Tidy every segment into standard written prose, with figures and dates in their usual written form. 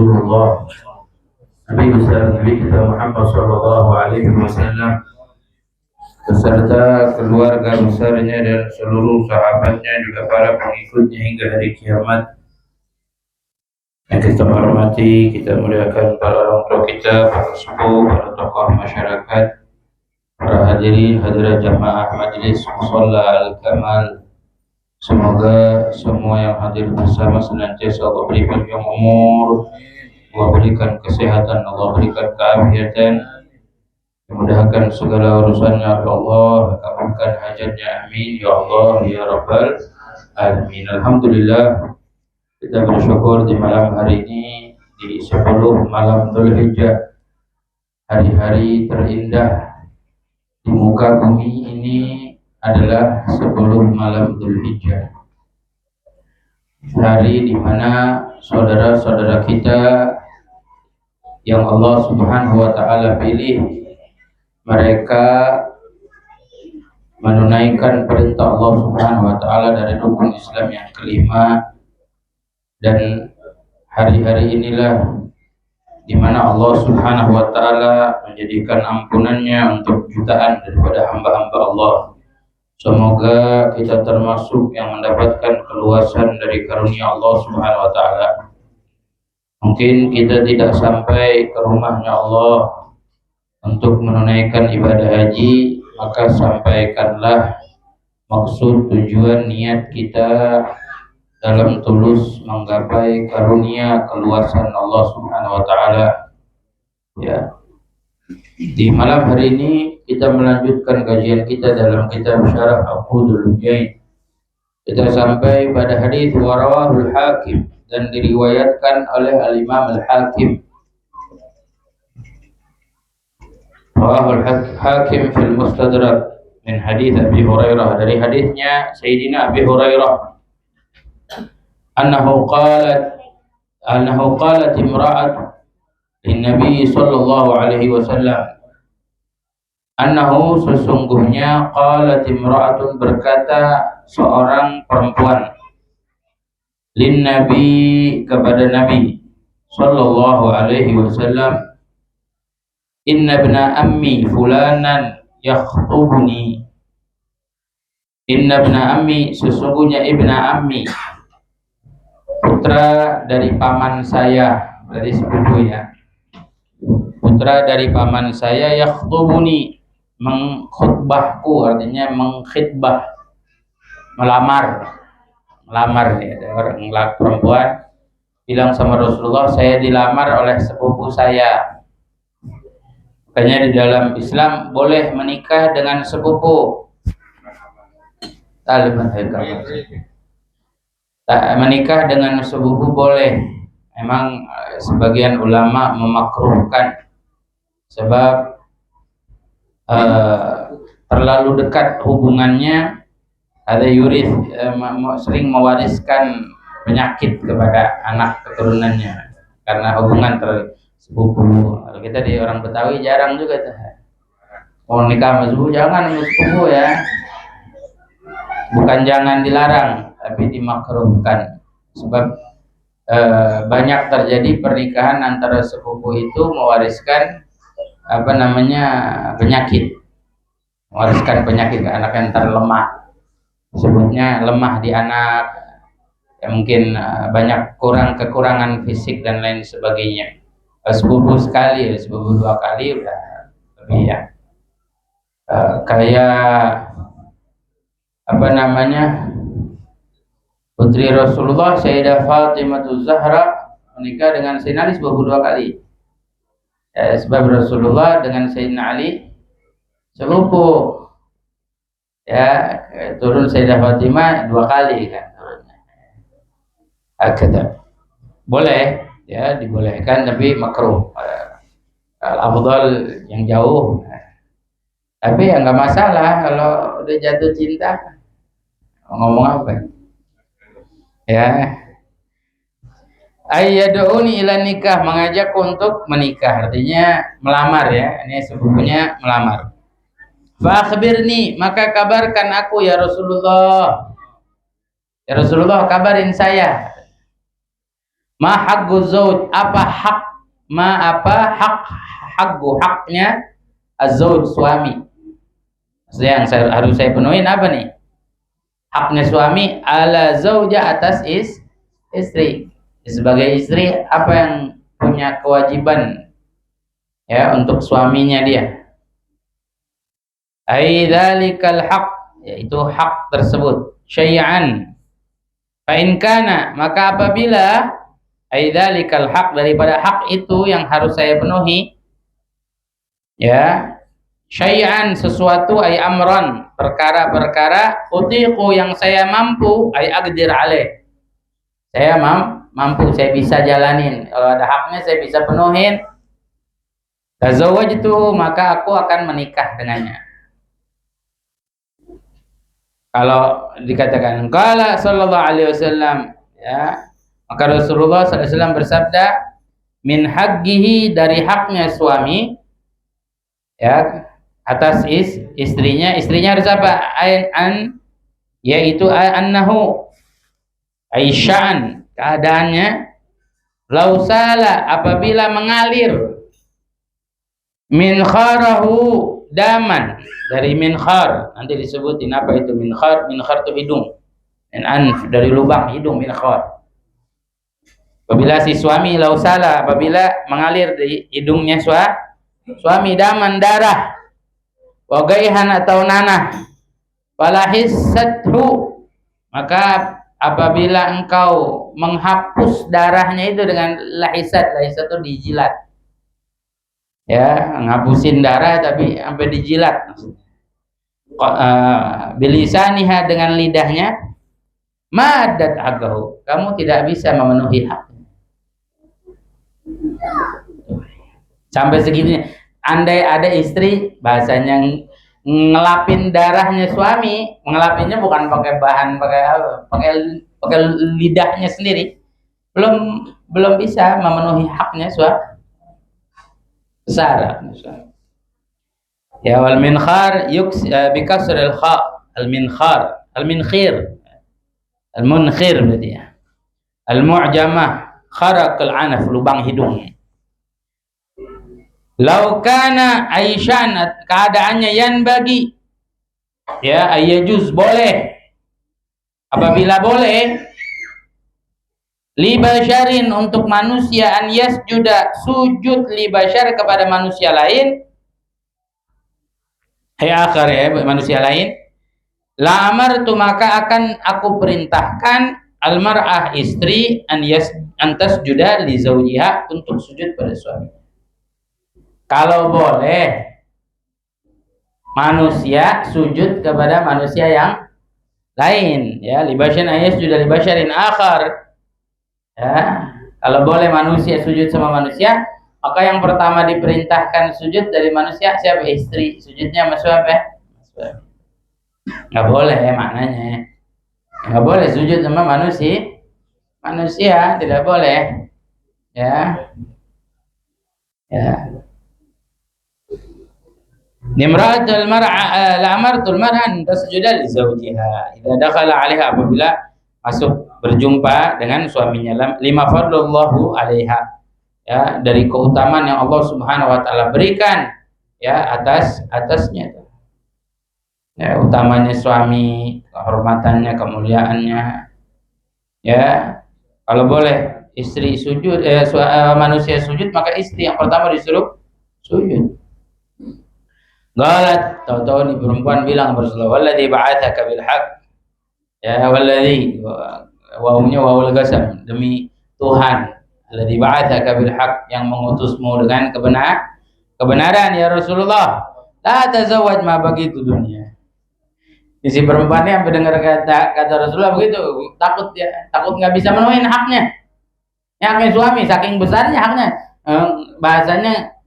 Rasulullah Nabi besar Nabi kita Muhammad sallallahu alaihi wasallam beserta keluarga besarnya dan seluruh sahabatnya juga para pengikutnya hingga hari kiamat. Yang kita hormati, kita muliakan para orang tua kita, para sepuh, para tokoh masyarakat, para hadirin hadirat jamaah majelis musalla al-kamal. Semoga semua yang hadir bersama senantiasa Allah beri panjang umur, Allah berikan kesehatan, Allah berikan keafiatan, memudahkan segala urusannya ya Allah, kabulkan hajatnya amin ya Allah ya Rabbal alamin. Alhamdulillah, kita bersyukur di malam hari ini di 10 malam Dzulhijjah, hari-hari terindah di muka bumi ini adalah 10 malam Dzulhijjah, hari di mana saudara-saudara kita yang Allah Subhanahu wa taala pilih, mereka menunaikan perintah Allah Subhanahu wa taala dari rukun Islam yang kelima, dan hari-hari inilah di mana Allah Subhanahu wa taala menjadikan ampunannya untuk jutaan daripada hamba-hamba Allah. Semoga kita termasuk yang mendapatkan keluasan dari karunia Allah Subhanahu wa taala. Mungkin kita tidak sampai ke rumahnya Allah untuk menunaikan ibadah haji, maka sampaikanlah maksud, tujuan, niat kita dalam tulus menggapai karunia keluasan Allah Subhanahu wa taala. Ya. Di malam hari ini kita melanjutkan kajian kita dalam kitab Syarah Aqdul Jain. Kita sampai pada hadis warawahul Hakim, dan diriwayatkan oleh Al-Imam Al-Hakim. Rawahul Hakim fil Mustadrak min hadis Abi Hurairah, dari hadisnya Sayyidina Abi Hurairah, annahu qalat imra'atu Nabi sallallahu alaihi wasallam, annahu sesungguhnya, qalat imra'atun berkata seorang perempuan, lin Nabi kepada Nabi sallallahu alaihi wasallam, inna ibna ammi fulanan yakhtubuni, inna ibna ammi sesungguhnya ibna ammi, putra dari paman saya, dari sepupu ya, putra dari paman saya, yakhtubuni mengkhutbahku, artinya mengkhitbah, melamar ya. Ada orang perempuan bilang sama Rasulullah, saya dilamar oleh sepupu saya. Makanya di dalam Islam boleh menikah dengan sepupu. Menikah dengan sepupu boleh. Memang sebagian ulama memakruhkan, sebab terlalu dekat hubungannya, ada yuris, sering mewariskan penyakit kepada anak keturunannya karena hubungan sepupu. Kalau kita di orang Betawi jarang juga tuh. Mau nikah sama sepupu jangan sama sepupu ya. Bukan jangan dilarang, tapi dimakruhkan. Sebab banyak terjadi pernikahan antara sepupu itu mewariskan penyakit. Mewariskan penyakit ke anak yang terlemah. Sebutnya lemah di anak. Ya, mungkin banyak kekurangan fisik dan lain sebagainya. Sepupu sekali, sepupu 2 kali udah lebih ya. Kayak putri Rasulullah Sayyidah Fatimah Zahra menikah dengan Sayyidina Ali sepupu 2 kali. Ya, sebab Rasulullah dengan Sayyidina Ali sepupu. Ya, turun Sayyidah Fatimah 2 kali kan turunnya. Boleh ya, dibolehkan, tapi makruh. Al-afdal yang jauh. Tapi ya nggak masalah kalau udah jatuh cinta. Ngomong apa? Ya. Ayyad'uni ila nikah, mengajak untuk menikah, artinya melamar ya. Ini sepupunya melamar. Fa akhbirni, maka kabarkan aku ya Rasulullah. Ya Rasulullah, kabarin saya. Ma haqqu zauj, apa hak, apa haknya az-zauj, suami. Maksudnya yang harus saya penuhin apa nih? Haknya suami ala zauja, atas istri. Sebagai istri apa yang punya kewajiban ya untuk suaminya dia. Aidzalikal haq, yaitu hak tersebut. Syai'an. Fa in kana, maka apabila aidzalikal haq, daripada hak itu yang harus saya penuhi ya, syai'an, sesuatu, ay amran, perkara-perkara, utiqu, yang saya mampu, ay aqdir alaih, saya mampu, saya bisa jalanin, kalau ada haknya saya bisa penuhin, tazawwajtu, maka aku akan menikah dengannya. Kalau dikatakan qala sallallahu alaihi wasallam ya, maka Rasulullah sallallahu alaihi wasallam bersabda, min haqqihi, dari haknya suami ya atas istrinya harus apa? Yaitu annahu, aisya'an, keadaannya, lausala, apabila mengalir, min kharahu, daman, dari minkhar, nanti disebutin apa itu minkhar. Minkhar itu hidung, dan anf, dari lubang hidung, minkhar. Apabila si suami, lausala, apabila mengalir di hidungnya suami, daman, darah, wagaihan, atau nanah, falahissathu, maka apabila engkau menghapus darahnya itu dengan lahisat itu dijilat ya, ngapusin darah tapi sampai dijilat, bilisaniha, dengan lidahnya, madat agahu, kamu tidak bisa memenuhi haknya. Sampai segitunya. Andai ada istri, bahasanya ngelapin darahnya suami, ngelapinnya bukan pakai bahan, pakai lidahnya sendiri, belum bisa memenuhi haknya suami. Besar ya. Wal minkhar bi kasril kha, al minkhar, al minkhir, al munkhir berarti ya. Al mu'jamah, kharaqal anaf, lubang hidung. Lau kana aisyan, keadaannya yan bagi ya, ayajuz, boleh, apabila boleh, li basyarin, untuk manusia, an yasjuda, sujud, li basyar, kepada manusia lain, akhar ya, manusia lain, la amartu, maka akan aku perintahkan, al mar'ah, istri, an tasjuda li zawjiha, untuk sujud pada suami. Kalau boleh manusia sujud kepada manusia yang lain ya, li basyarin ayasjuda li basyarin akhar ya, kalau boleh manusia sujud sama manusia, maka yang pertama diperintahkan sujud dari manusia siapa? Istri. Sujudnya sama siapa? Nggak boleh ya, maknanya nggak boleh sujud sama manusia tidak boleh ya. Nimratul mar'a, la'amartul mar'an tasjuda li zawjiha idza dakhala 'alaiha, apabila masuk berjumpa dengan suaminya, lima fadlullahu 'alaiha ya, dari keutamaan yang Allah Subhanahu wa taala berikan ya atasnya ya, utamanya suami, kehormatannya, kemuliaannya ya. Kalau boleh istri sujud, manusia sujud, maka istri yang pertama disuruh sujud. Galat, tahu-tahu nih perempuan bilang Rasulullah, walladzi ba'atsaka bil haqq ya, walladzi, wawunya wawul qasam, demi Tuhan, alladzi ba'atsaka bil haqq, yang mengutusmu dengan kebenaran ya Rasulullah, la tazawwaj ma bagitu dunia. Si perempuannya sampai dengar kata Rasulullah begitu, takut nggak bisa memenuhi haknya suami, saking besarnya haknya. Bahasanya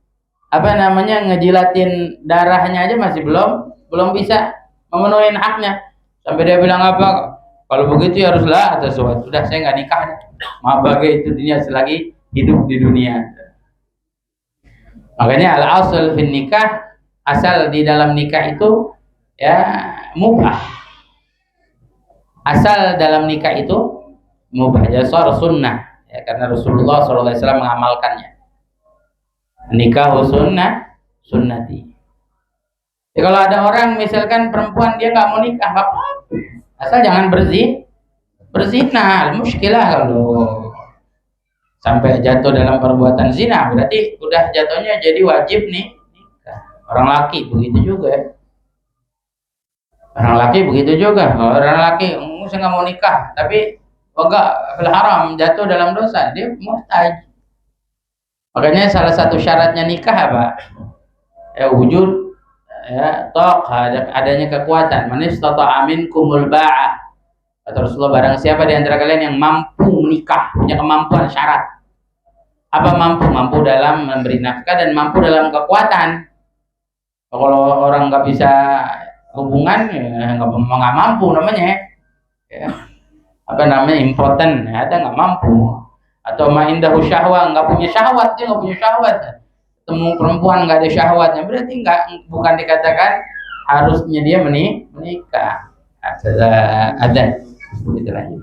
apa namanya, ngejilatin darahnya aja masih belum bisa memenuhi haknya, sampai dia bilang apa, kalau begitu ya haruslah atas sesuatu, sudah saya nggak nikah, maaf bagi itu dunia selagi hidup di dunia. Makanya al asal fin nikah, asal di dalam nikah itu ya mubah, asal dalam nikah itu mubah, jasar sunnah ya, karena Rasulullah SAW mengamalkannya. Nikah sunnati. Ya, kalau ada orang misalkan perempuan dia nggak mau nikah, nggak apa-apa, asal jangan berzina. Muskilah kalau sampai jatuh dalam perbuatan zina, berarti udah jatuhnya jadi wajib nih nikah. Orang laki begitu juga. Orang laki begitu juga. Kalau orang laki saya nggak mau nikah, tapi enggak haram, jatuh dalam dosa, dia muhtaj. Makanya salah satu syaratnya nikah apa? Ya, wujud, ya, adanya kekuatan. Man istata'a minkumul ba'ah. Kata Rasulullah, barang siapa di antara kalian yang mampu menikah, punya kemampuan syarat. Apa mampu? Mampu dalam memberi nafkah dan mampu dalam kekuatan. Kalau orang nggak bisa hubungan, ya nggak mampu namanya. Ya. Apa namanya, impoten, ya, ada nggak mampu. Atau ma'indahu syahwat, nggak punya syahwat, dia nggak punya syahwat. Temu perempuan nggak ada syahwatnya, berarti bukan dikatakan harusnya dia menikah. Ada gitu lagi.